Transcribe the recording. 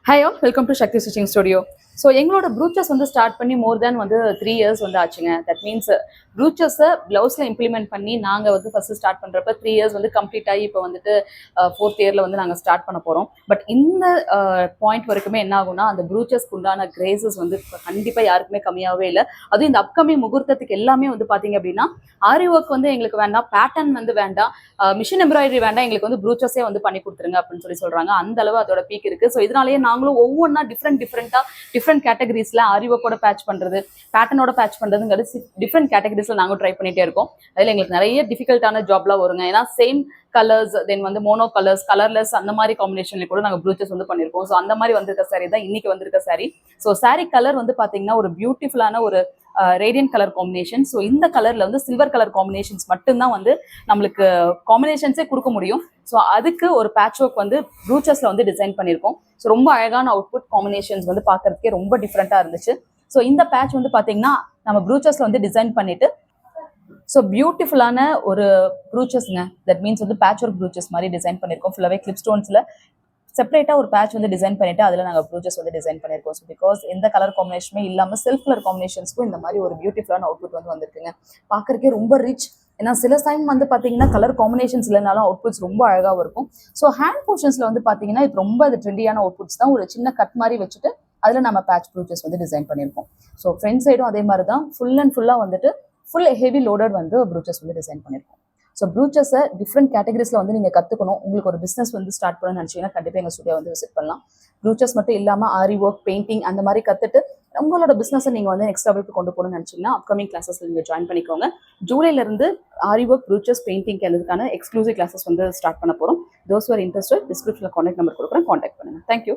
Hi all, welcome to Shakti Stitching Studio. So எங்களோட ப்ரூச்சஸ் வந்து start பண்ணி மோர் தேன் வந்து 3 years வந்து ஆச்சுங்க. தட் மீன்ஸ் ப்ரூச்சஸை ப்ளவுஸில் இம்ப்ளிமெண்ட் பண்ணி நாங்கள் வந்து ஃபஸ்ட்டு ஸ்டார்ட் பண்ணுறப்ப 3 years வந்து கம்ப்ளீட் ஆகி இப்போ வந்துட்டு 4th இயரில் வந்து நாங்கள் ஸ்டார்ட் பண்ண போகிறோம். பட் இந்த பாயிண்ட் வரைக்குமே என்ன ஆகும்னா அந்த ப்ரூச்சஸ்க்கு உண்டான கிரேசஸ் வந்து கண்டிப்பாக யாருக்குமே கம்மியாகவே இல்லை. அதுவும் இந்த அப்கமிங் முகூர்த்தத்துக்கு எல்லாமே வந்து பார்த்தீங்க அப்படின்னா ஆரி ஒர்க் வந்து எங்களுக்கு வேண்டாம், பேட்டர்ன் வந்து வேண்டாம், மிஷின் எம்ப்ராய்டரி வேண்டாம், எங்களுக்கு வந்து ப்ரூச்சஸே வந்து பண்ணி கொடுத்துருங்க அப்படின்னு சொல்லி சொல்கிறாங்க. அந்த அளவு அதோட பீக் இருக்குது. ஸோ இதனாலேயே நாங்களும் ஒவ்வொன்றா டிஃப்ரெண்ட்டாக டிஃப்ரெண்ட் கேட்டகரிஸ்ல ஆரிவொர்க்கோட பேட்ச் பண்றது, பேட்டர்னோட பேட்ச் பண்றதுங்கிறது டிஃப்ரெண்ட் கேட்டகரிஸ்ல நாங்கள் ட்ரை பண்ணிட்டே இருக்கோம். அதில் எங்களுக்கு நிறைய டிஃபிகல்ட்டான ஜாப்லாம் வருங்க. ஏன்னா சேம் கலர்ஸ், தென் வந்து மோனோ கலர்ஸ், கலர்லெஸ் அந்த மாதிரி காம்பினேஷன்ல கூட நாங்கள் ப்ரூச்சஸ் வந்து பண்ணியிருக்கோம். ஸோ அந்த மாதிரி வந்திருக்க சாரி தான் இன்னைக்கு வந்திருக்க சாரி. ஸோ சாரி கலர் வந்து பார்த்தீங்கன்னா ஒரு பியூட்டிஃபுல்லான ஒரு ரேடியன்ட் கலர் காம்பினேஷன். ஸோ இந்த கலர்ல வந்து சில்வர் கலர் காம்பினேஷன்ஸ் மட்டும்தான் வந்து நம்மளுக்கு காம்பினேஷன்ஸே கொடுக்க முடியும். ஸோ அதுக்கு ஒரு பேட்ச் ஒர்க் வந்து ப்ரூச்சஸ்ல வந்து டிசைன் பண்ணியிருக்கோம். ஸோ ரொம்ப அழகான அவுட்புட் காம்பினேஷன்ஸ் வந்து பார்க்கறதுக்கே ரொம்ப டிஃப்ரெண்டா இருந்துச்சு. ஸோ இந்த பேட்ச் வந்து பார்த்தீங்கன்னா நம்ம ப்ரூச்சஸ்ல வந்து டிசைன் பண்ணிட்டு ஸோ பியூட்டிஃபுல்லான ஒரு ப்ரூச்சஸ்ங்க. தட் மீன்ஸ் வந்து பேட்ச் ஒர்க் ப்ரூச்சஸ் மாதிரி டிசைன் பண்ணியிருக்கோம். ஃபுல்லாகவே கிளிப் ஸ்டோன்ஸ்ல செப்பரேட்டாக ஒரு பேட்ச் வந்து டிசைன் பண்ணிட்டு அதில் நாங்கள் ப்ரூச்சஸ் வந்து டிசைன் பண்ணியிருக்கோம். ஸோ பிகாஸ் எந்த கலர் காம்பினேஷனுமே இல்லாமல் செல்ஃப் கலர் காம்பினேஷன்ஸ்க்கும் இந்த மாதிரி ஒரு பியூட்டிஃபுல்லான அவுட்புட் வந்து வந்திருக்குங்க. பார்க்கறதுக்கே ரொம்ப ரிச். ஏன்னா சில டைம் வந்து பார்த்தீங்கன்னா கலர் காம்பினேஷன்ஸ் இல்லைனாலும் அவுட்புட்ஸ் ரொம்ப அழகாக இருக்கும். ஸோ ஹேண்ட் போர்ஷன்ஸில் வந்து பார்த்தீங்கன்னா இப்போ ரொம்ப அது ட்ரெண்டியான அவுட்புட்ஸ் தான். ஒரு சின்ன கட் மாதிரி வச்சுட்டு அதில் நம்ம பேட்ச் ப்ரூச்சஸ் வந்து டிசைன் பண்ணியிருக்கோம். ஸோ ஃப்ரண்ட் சைடும் அதே மாதிரி தான் ஃபுல் அண்ட் ஃபுல்லாக வந்துட்டு ஃபுல் ஹெவி லோடட் வந்து ப்ரூச்சஸ் வந்து டிசைன் பண்ணியிருக்கோம். ஸோ ப்ரூச்சஸை டிஃப்ரெண்ட் கேட்டகரிஸில் வந்து நீங்கள் கற்றுக்கணும். உங்களுக்கு ஒரு பிஸ்னஸ் வந்து ஸ்டார்ட் பண்ணணும்னு நினச்சிங்கன்னா கண்டிப்பாக எங்கள் ஸ்டுடியோ வந்து விசிட் பண்ணலாம். ப்ரூச்சஸ் மட்டும் இல்லாமல் ஆரி ஒர்க், பெயிண்டிங் அந்த மாதிரி கற்றுட்டு உங்களோட பிஸ்னஸை நீங்கள் வந்து நெக்ஸ்ட் லெவலுக்கு கொண்டு போகணும்னு நினச்சிங்கன்னா அப்கமிங் கிளாஸஸில் நீங்கள் ஜாயின் பண்ணிக்கோங்க. ஜூலைலேருந்து ஆரி ஒர்க், ப்ரூச்சஸ், பெயிண்டிங் அதுக்கான எக்ஸ்க்ளூசிவ் கிளாஸஸ் வந்து ஸ்டார்ட் பண்ண போகிறோம். தோஸ் ஆர் இன்ட்ரெஸ்டட் டிஸ்கிரிப்ஷனில் கான்டாக்ட் நம்பர் கொடுக்குறேன், கான்டாக்ட் பண்ணுங்கள். தேங்க்யூ.